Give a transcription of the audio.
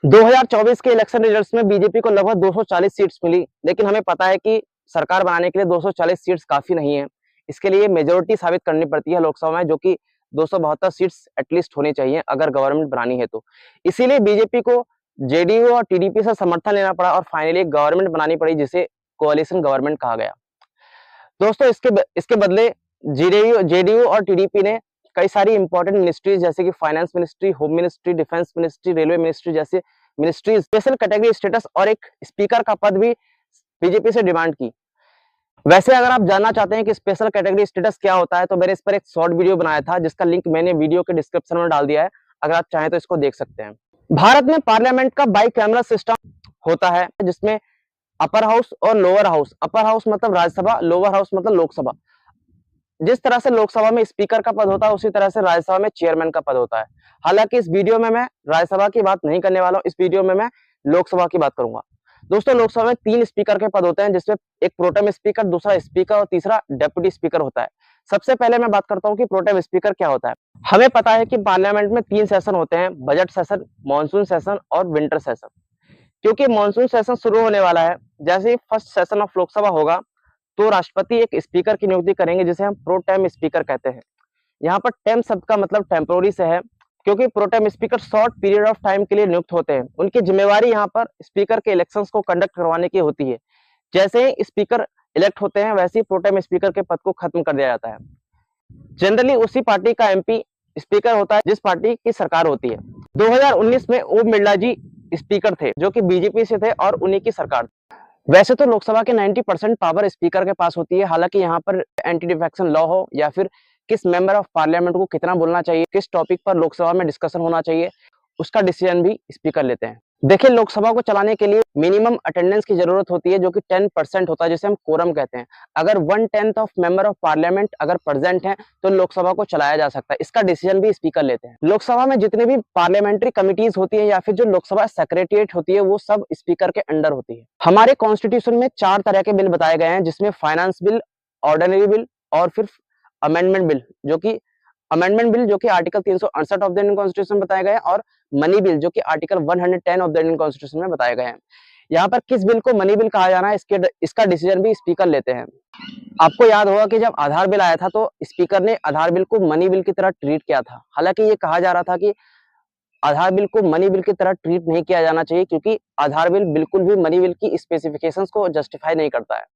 2024 के election results में BJP को लगभग 240 सीट्स मिली, लेकिन हमें पता है कि सरकार बनाने के लिए 240 सीट्स काफी नहीं है। इसके लिए मेजोरिटी साबित करनी पड़ती है लोकसभा में, जो कि 272 सीट्स एटलीस्ट होनी चाहिए अगर गवर्नमेंट बनानी है तो। इसीलिए बीजेपी को जेडीयू और टीडीपी से समर्थन लेना पड़ा और फाइनली एक गवर्नमेंट बनानी पड़ी, जिसे कोalition गवर्नमेंट कहा गया। दोस्तों, इसके बदले जेडीयू जेडीयू और टीडीपी ने कई सारी इंपॉर्टेंट मिनिस्ट्रीज जैसे कि finance ministry, home ministry, defence ministry, railway ministry जैसे मिनिस्ट्री, स्पेशल कैटेगरी स्टेटस और एक स्पीकर का पद भी बीजेपी से डिमांड की। वैसे अगर आप जानना चाहते हैं कि स्पेशल कैटेगरी स्टेटस क्या होता है, तो मैंने इस पर एक शॉर्ट वीडियो बनाया था, जिसका लिंक मैंने वीडियो के डिस्क्रिप्शन में डाल दिया है। अगर आप चाहें तो इसको देख सकते हैं। भारत में पार्लियामेंट का बाई कैमरा सिस्टम होता है, जिसमें अपर हाउस और लोअर हाउस, अपर हाउस मतलब राज्यसभा, लोअर हाउस मतलब लोकसभा। जिस तरह से लोकसभा में स्पीकर का पद होता है, उसी तरह से राज्यसभा में चेयरमैन का पद होता है। हालांकि इस वीडियो में मैं राज्यसभा की बात नहीं करने वाला हूं, इस वीडियो में मैं लोकसभा की बात करूंगा। दोस्तों, लोकसभा में 3 स्पीकर के पद होते हैं, जिसमें एक प्रोटेम स्पीकर, दूसरा स्पीकर और तीसरा डेप्यूटी स्पीकर होता है। सबसे पहले मैं बात करता हूं कि प्रोटेम स्पीकर क्या होता है। हमें पता है कि पार्लियामेंट में 3 सेशन होते हैं: बजट सेशन, मानसून सेशन और विंटर सेशन। क्योंकि मानसून सेशन शुरू होने वाला है, जैसे ही फर्स्ट सेशन ऑफ लोकसभा होगा, तो राष्ट्रपति एक स्पीकर की नियुक्ति करेंगे, जिसे हम प्रो टेम स्पीकर कहते हैं। यहाँ पर टेम शब्द का मतलब टेम्पोररी से है, क्योंकि pro tem speaker short period of time के लिए नियुक्त होते हैं। उनकी जिम्मेवारी यहाँ पर स्पीकर के इलेक्शंस को कंडक्ट करवाने की होती है। जैसे ही स्पीकर इलेक्ट होते हैं, वैसे ही प्रो टेम स्पीकर के पद को खत्म कर दिया जाता है। जनरली उसी पार्टी का एमपी स्पीकर होता है जिस पार्टी की सरकार होती है। 2019 में ओम बिरला जी स्पीकर थे, जो कि बीजेपी से थे और उन्हीं की सरकार। वैसे तो लोकसभा के 90% पावर स्पीकर के पास होती है। हालांकि यहाँ पर एंटी डिफेक्शन लॉ हो या फिर किस मेंबर ऑफ पार्लियामेंट को कितना बोलना चाहिए, किस टॉपिक पर लोकसभा में डिस्कशन होना चाहिए, उसका डिसीजन भी स्पीकर लेते हैं। देखिए, लोकसभा को चलाने के लिए मिनिमम अटेंडेंस की जरूरत होती है, जो कि 10% होता है, जिसे हम कोरम कहते हैं। अगर 1/10 ऑफ मेंबर ऑफ पार्लियामेंट अगर प्रेजेंट है, तो लोकसभा को चलाया जा सकता है। इसका डिसीजन भी स्पीकर लेते हैं। लोकसभा में जितने भी पार्लियामेंट्री कमिटीज होती है या फिर जो लोकसभा सेक्रेटरिएट होती है, वो सब स्पीकर के अंडर होती है। हमारे कॉन्स्टिट्यूशन में 4 तरह के बिल बताए गए हैं, जिसमें फाइनेंस बिल, ऑर्डिनरी बिल और फिर अमेंडमेंट बिल जो कि article 368 of the Indian constitution बताए गए हैं, और मनी बिल जो कि article 110 of the Indian constitution में बताए गए हैं। यहाँ पर किस बिल को मनी बिल कहा जाना है, इसका डिसीजन भी स्पीकर लेते हैं। आपको याद होगा कि जब आधार बिल आया था, तो स्पीकर ने आधार बिल को मनी बिल की तरह ट्रीट किया था। हालांकि ये कहा जा रहा था कि आधार बिल को मनी बिल की तरह ट्रीट नहीं किया जाना चाहिए, क्योंकि आधार बिल बिल्कुल भी मनी बिल की स्पेसिफिकेशंस को जस्टिफाई नहीं करता है।